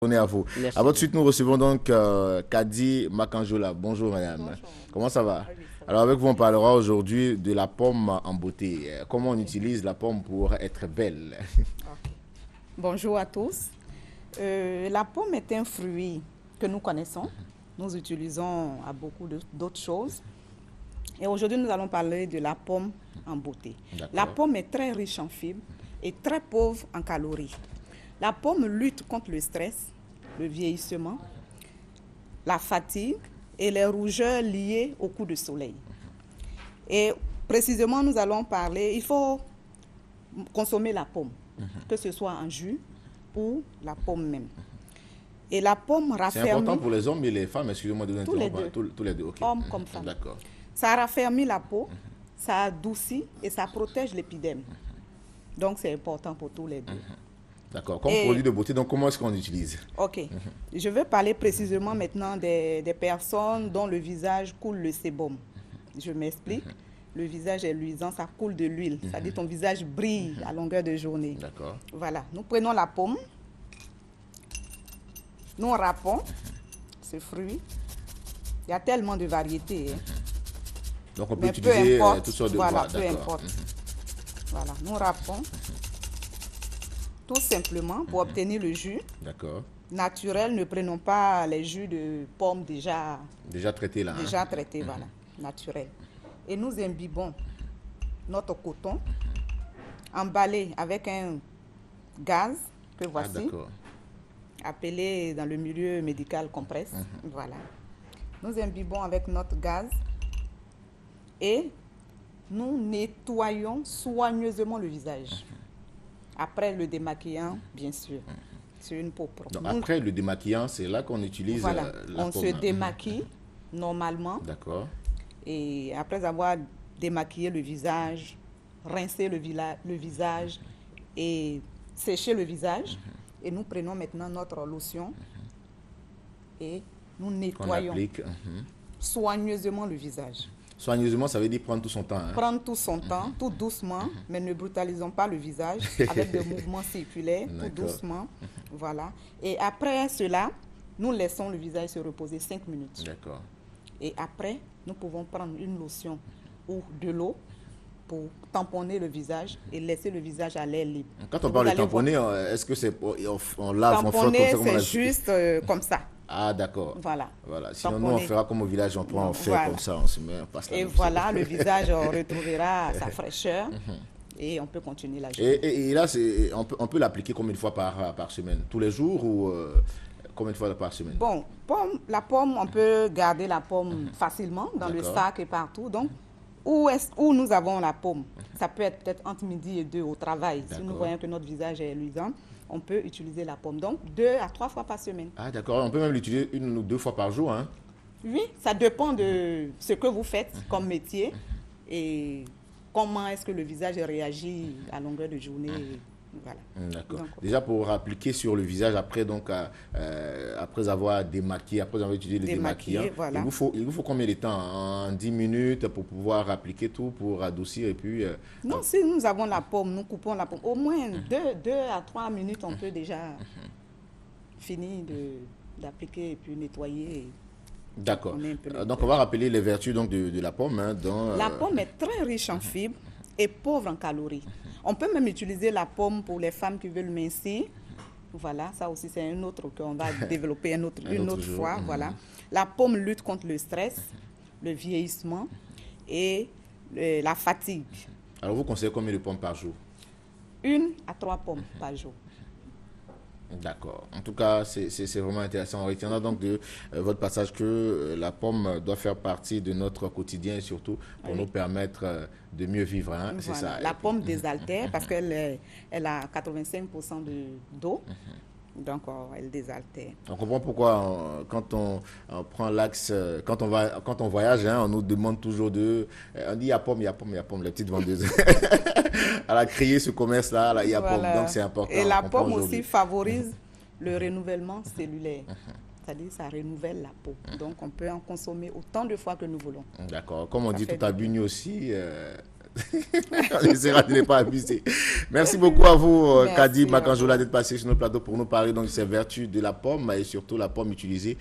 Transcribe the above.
On est à vous. Merci À votre bien. suite, nous recevons donc Kadi Makanjola. Bonjour madame. Bonjour. Comment ça va? Ah oui, ça va. Alors avec vous, on parlera aujourd'hui de la pomme en beauté. Comment on utilise la pomme pour être belle? Ok. Bonjour à tous. La pomme est un fruit que nous connaissons. Nous utilisons à beaucoup d'autres choses. Et aujourd'hui, nous allons parler de la pomme en beauté. La D'accord. pomme est très riche en fibres et très pauvre en calories. La pomme lutte contre le stress, le vieillissement, la fatigue et les rougeurs liées au coup de soleil. Et précisément, nous allons parler, il faut consommer la pomme, que ce soit en jus ou la pomme même. Et la pomme C'est important raffermit, pour les hommes et les femmes, excusez-moi de vous tous les interrompre. deux, Tous les deux, ok. hommes comme femmes. D'accord. Ça raffermit la peau, ça adoucit et ça protège l'épiderme. Donc, c'est important pour tous les deux. D'accord. Comme Et- produit de beauté, donc comment est-ce qu'on l'utilise? Ok. Je vais parler précisément maintenant des personnes dont le visage coule le sébum. Je m'explique. Le visage est luisant, ça coule de l'huile. C'est-à-dire ton visage brille à longueur de journée. D'accord. Voilà. Nous prenons la pomme. Nous râpons ce fruit. Il y a tellement de variétés. Hein. Donc on peut Mais peu utiliser importe. toutes sortes de Voilà, bois. peu D'accord. importe. Voilà. Nous râpons tout simplement pour obtenir le jus D'accord. naturel. Ne prenons pas les jus de pommes déjà Déjà traité là. déjà traité, voilà, naturel. Et nous imbibons notre coton emballé avec un gaz que Ah, voici, d'accord. appelé dans le milieu médical compresse. Voilà. Nous imbibons avec notre gaz et nous nettoyons soigneusement le visage. Après le démaquillant, bien sûr, sur une peau propre. Donc Nous- après le démaquillant, c'est là qu'on utilise voilà, la on pomme. se démaquille normalement. D'accord. Et après avoir démaquillé le visage, rincé le visage et séché le visage, et nous prenons maintenant notre lotion et nous Qu'on nettoyons applique. soigneusement le visage. Soigneusement, ça veut dire prendre tout son temps. Hein. Prendre tout son temps, tout doucement, mais ne brutalisons pas le visage avec des mouvements circulaires, tout D'accord. doucement. Voilà. Et après cela, nous laissons le visage se reposer 5 minutes. D'accord. Et après, nous pouvons prendre une lotion ou de l'eau pour tamponner le visage et laisser le visage à l'air libre. Quand on Vous parle de allez voir. tamponner, est-ce que c'est on lave, on frotte comme Tamponner, ça comme on a c'est juste comme ça. Ah d'accord. Voilà. Voilà. Sinon nous on Tamponner. fera comme au village, on prend, on fait Voilà. comme ça, on se met, on passe la Et lotion. voilà, le visage retrouvera sa fraîcheur et on peut continuer la journée. Et là, on peut l'appliquer combien de fois par semaine? Tous les jours ou combien de fois par semaine? Bon, la pomme, on peut garder la pomme facilement dans le D'accord. sac et partout. Donc, où nous avons la pomme? Ça peut être peut-être entre midi et 2 au travail. Si nous D'accord. voyons que notre visage est luisant, on peut utiliser la pomme. Donc, 2 à 3 fois par semaine. Ah d'accord, on peut même l'utiliser 1 ou 2 fois par jour. Hein. Oui, ça dépend de ce que vous faites comme métier et comment est-ce que le visage réagit à longueur de journée. Voilà. D'accord. Donc, Déjà pour appliquer sur le visage après donc après avoir démaquillé, après avoir utilisé le Démaquillé, démaquillant, voilà. il vous faut combien de temps? En 10 minutes pour pouvoir appliquer tout pour adoucir et puis non, si nous avons la pomme, nous coupons la pomme. Au moins 2 à 3 minutes, on peut déjà finir d'appliquer et puis nettoyer. d'accord. On est un peu le Donc on va rappeler les vertus donc de la pomme hein, dans La pomme est très riche en fibres et pauvre en calories. On peut même utiliser la pomme pour les femmes qui veulent mincir. Voilà, ça aussi c'est un autre qu'on va développer une autre autre jour. fois. Voilà. La pomme lutte contre le stress, le vieillissement et la fatigue. Alors vous conseillez combien de pommes par jour? 1 à 3 pommes par jour. D'accord. En tout cas, c'est vraiment intéressant. On retiendra donc de votre passage que la pomme doit faire partie de notre quotidien et surtout pour nous permettre de mieux vivre. Hein, c'est Voilà. ça. La pomme désaltère parce elle a 85% d'eau. Donc, elle désaltère. On comprend pourquoi quand on prend l'axe, quand on voyage, hein, on nous demande toujours on dit il y a pomme, il y a pomme, il y a pomme, les petites vendeuses. Elle a créé ce commerce-là, là, il y a pomme, Voilà. donc c'est important. Et la on comprend pomme aussi aujourd'hui. favorise le renouvellement cellulaire. C'est-à-dire ça renouvelle la peau. Donc, on peut en consommer autant de fois que nous voulons. D'accord. Comme on Ça dit fait tout à du bien. Bugno aussi, On essaiera de ne pas abuser. Merci beaucoup à vous, Merci Kadi à Makanjola, d'être passé sur notre plateau pour nous parler donc de ces vertus de la pomme et surtout la pomme utilisée